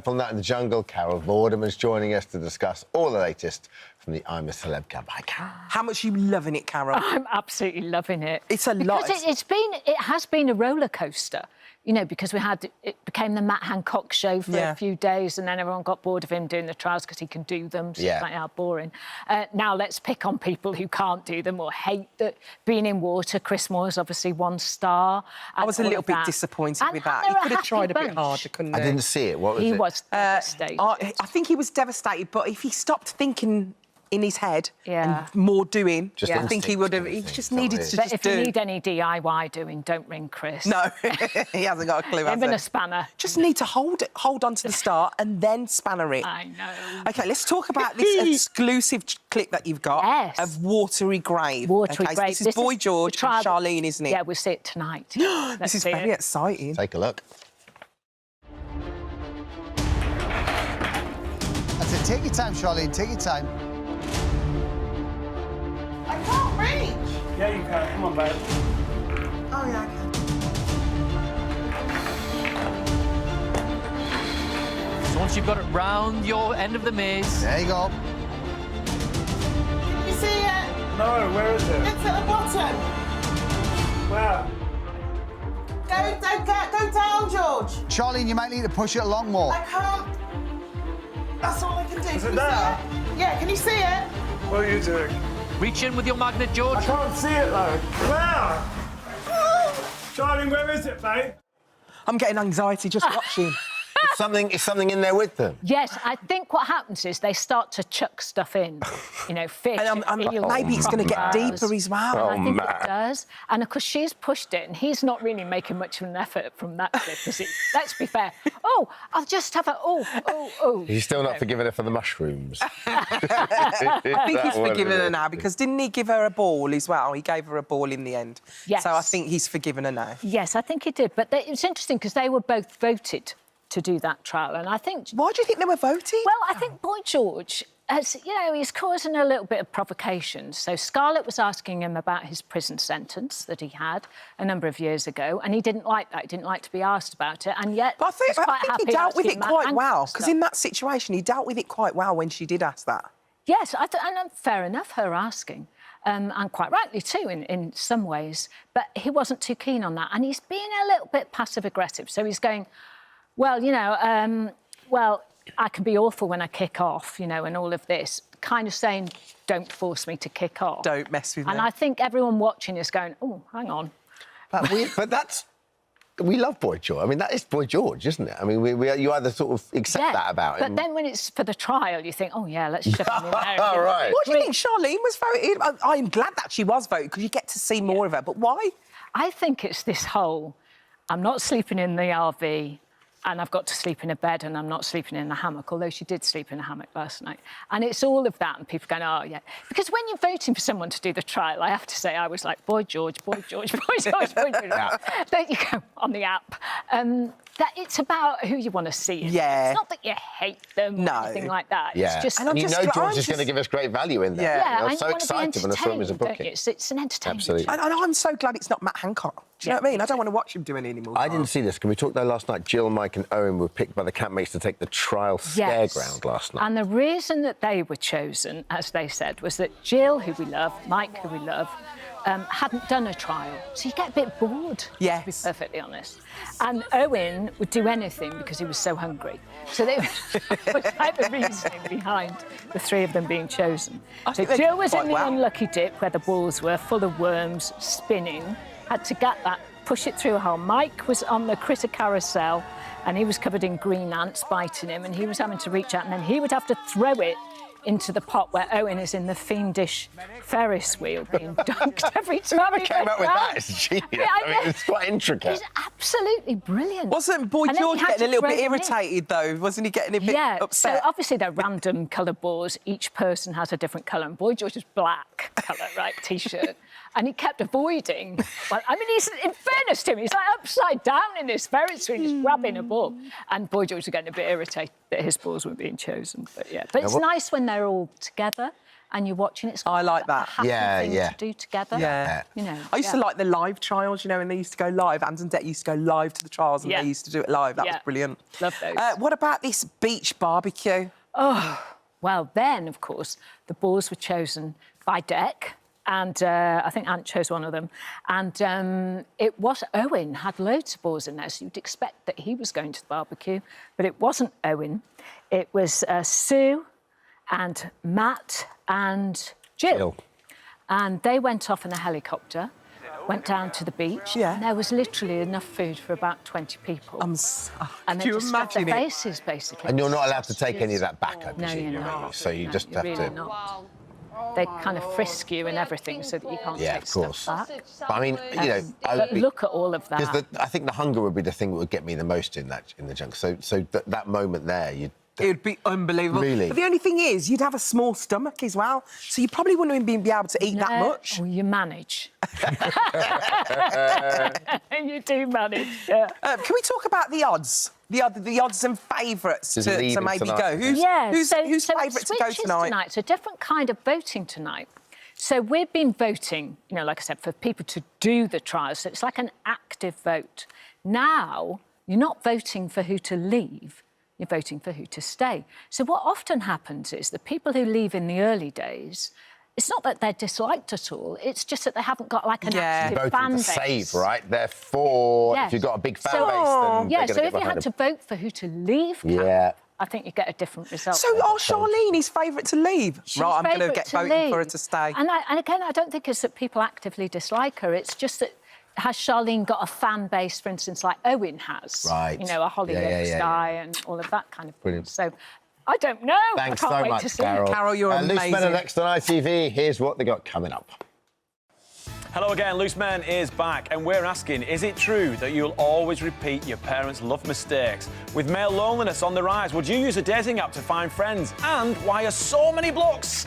purple nut in the jungle. Carol Vorderman's joining us to discuss all the latest from the I'm a Celeb Cup. Hi, Carol. How much are you loving it, Carol? I'm absolutely loving it. It's a lot. Because it has been a roller coaster, you know, because it became the Matt Hancock show for a few days, and then everyone got bored of him doing the trials because he can do them. So it's like, how boring. Now let's pick on people who can't do them or hate being in water. Chris Moore's obviously 1 star. I was a little bit disappointed with that. He could have tried a bit harder, couldn't he? I didn't see it. What was it? He was devastated. I think he was devastated, but if he stopped thinking in his head and more doing, I think he would have. He just needed to But if you need any DIY doing, don't ring Chris. No, he hasn't got a clue. Even a spanner. Just need to hold on to the start and then spanner it. I know. OK, let's talk about this exclusive clip that you've got of Watery Grave. Watery Grave. This is Boy George and Charlene, isn't it? Yeah, we'll see it tonight. This is very exciting. Take a look. That's it. Take your time, Charlene. Take your time. I can't reach. Yeah, you can. Come on, babe. Oh, yeah, I can. So once you've got it round your end of the maze... There you go. Can you see it? No, where is it? It's at the bottom. Where? Go down, George. Charlene, you might need to push it along more. I can't. That's all I can do. Is Can it you there? see it? Yeah, can you see it? What are you doing? Reach in with your magnet, George. I can't see it, though. Where? Charlie, where is it, babe? I'm getting anxiety just watching. Is something in there with them? Yes, I think what happens is they start to chuck stuff in, you know, fish. Maybe it's going to get deeper as well. I think it does. And, of course, she's pushed it, and he's not really making much of an effort from that clip, is he? Let's be fair. Oh, I'll just have a... Oh. He's still not forgiven her for the mushrooms. I think he's forgiven her now, because didn't he give her a ball as well? He gave her a ball in the end. Yes. So I think he's forgiven her now. Yes, I think he did. But it was interesting, because they were both voted to do that trial, and I think... Why do you think they were voted? Well, I think Boy George has, you know, he's causing a little bit of provocation. So Scarlett was asking him about his prison sentence that he had a number of years ago, and he didn't like that. He didn't like to be asked about it, and yet... But I think he dealt with it quite well, because in that situation, he dealt with it quite well when she did ask that. Yes, and fair enough, her asking. And quite rightly too, in some ways. But he wasn't too keen on that, and he's being a little bit passive-aggressive. So he's going... Well, you know, I can be awful when I kick off, you know, and all of this. Kind of saying, don't force me to kick off. Don't mess with me. And I think everyone watching is going, oh, hang on. But that's... We love Boy George. I mean, that is Boy George, isn't it? I mean, you either sort of accept that about him... But then when it's for the trial, you think, oh, yeah, let's shove him in there. All right. What do you think Charlene was voted? I'm glad that she was voted, because you get to see more of her. But why? I think it's this whole, I'm not sleeping in the RV... and I've got to sleep in a bed and I'm not sleeping in a hammock, although she did sleep in a hammock last night. And it's all of that, and people going, oh, yeah. Because when you're voting for someone to do the trial, I have to say, I was like, Boy George, Boy George, Boy George, Boy George. There you go, on the app. That it's about who you want to see. Yeah. It's not that you hate them or anything like that. Yeah. It's just... And you know George is going to give us great value in there. Yeah, I'm so excited when I saw him as a booking. It's an entertainment. Absolutely. And I'm so glad it's not Matt Hancock. Do you know what I mean? I don't want to watch him do any anymore. I didn't see this. Can we talk, though, last night? Jill, Mike and Owen were picked by the campmates to take the trial scareground last night. And the reason that they were chosen, as they said, was that Jill, who we love, Mike, who we love, hadn't done a trial. So you get a bit bored, to be perfectly honest. And Owen would do anything because he was so hungry. So they was like the reasoning behind the three of them being chosen. So Jill was in the unlucky dip where the balls were full of worms, spinning, had to get that, push it through a hole. Mike was on the critter carousel and he was covered in green ants biting him, and he was having to reach out, and then he would have to throw it into the pot where Owen is in the fiendish Ferris wheel being dunked every time. Whoever came up with that is genius. I mean, it's quite intricate. It's absolutely brilliant. Wasn't Boy George getting a little bit irritated, though? Wasn't he getting a bit upset? So obviously they're random colour balls. Each person has a different colour, and Boy George is black colour, right, T-shirt. And he kept avoiding. Well, I mean, he's, in fairness to him, he's like upside down in this Ferris wheel, just grabbing a ball. And Boy George was getting a bit irritated that his balls were being chosen. But yeah, but it's nice when they're all together and you're watching. It's I like that. a happy thing to do together. Yeah. You know, I used to like the live trials, you know, when they used to go live. Ans and Det used to go live to the trials and they used to do it live. That was brilliant. Love those. What about this beach barbecue? Oh, well, then, of course, the boars were chosen by Dec. And I think Ant chose one of them. And it was Owen, had loads of boars in there, so you'd expect that he was going to the barbecue. But it wasn't Owen. It was Sue and Matt and Jill. And they went off in a helicopter, went down to the beach. And there was literally enough food for about 20 people. And they just stuffed their faces, basically. And you're not allowed to take any of that back, I presume. No, you're not. So you just have really to... Not. They kind of frisk you and everything so that you can't take stuff back. But I mean, you know... But look at all of that. Because I think the hunger would be the thing that would get me the most in the junk. So that moment there, it would be unbelievable. Really? But the only thing is, you'd have a small stomach as well, so you probably wouldn't even be able to eat that much. Well, you manage. You do manage, yeah. Can we talk about the odds? The odds and favourites to maybe tonight. go. Who's favourite to go tonight? It's a different kind of voting tonight. So we've been voting, you know, like I said, for people to do the trials. So it's like an active vote. Now, you're not voting for who to leave. You're voting for who to stay. So what often happens is the people who leave in the early days, it's not that they're disliked at all, it's just that they haven't got, like, an active fan base. Save, right? Therefore, if you've got a big fan base, then yeah, so if you had to vote for who to leave, I think you get a different result. So, Charlene is favourite to leave. Right, I'm going to get voting for her to stay. And again, I don't think it's that people actively dislike her. It's just that has Charlene got a fan base, for instance, like Owen has? Right. You know, a Hollywood guy and all of that kind of thing. Brilliant. So I don't know. Thanks I can't so wait much, to see Carol. Carol, you're amazing. Loose Men are next on ITV. Here's what they got coming up. Hello again, Loose Men is back, and we're asking, is it true that you'll always repeat your parents' love mistakes? With male loneliness on the rise, would you use a dating app to find friends? And why are so many blokes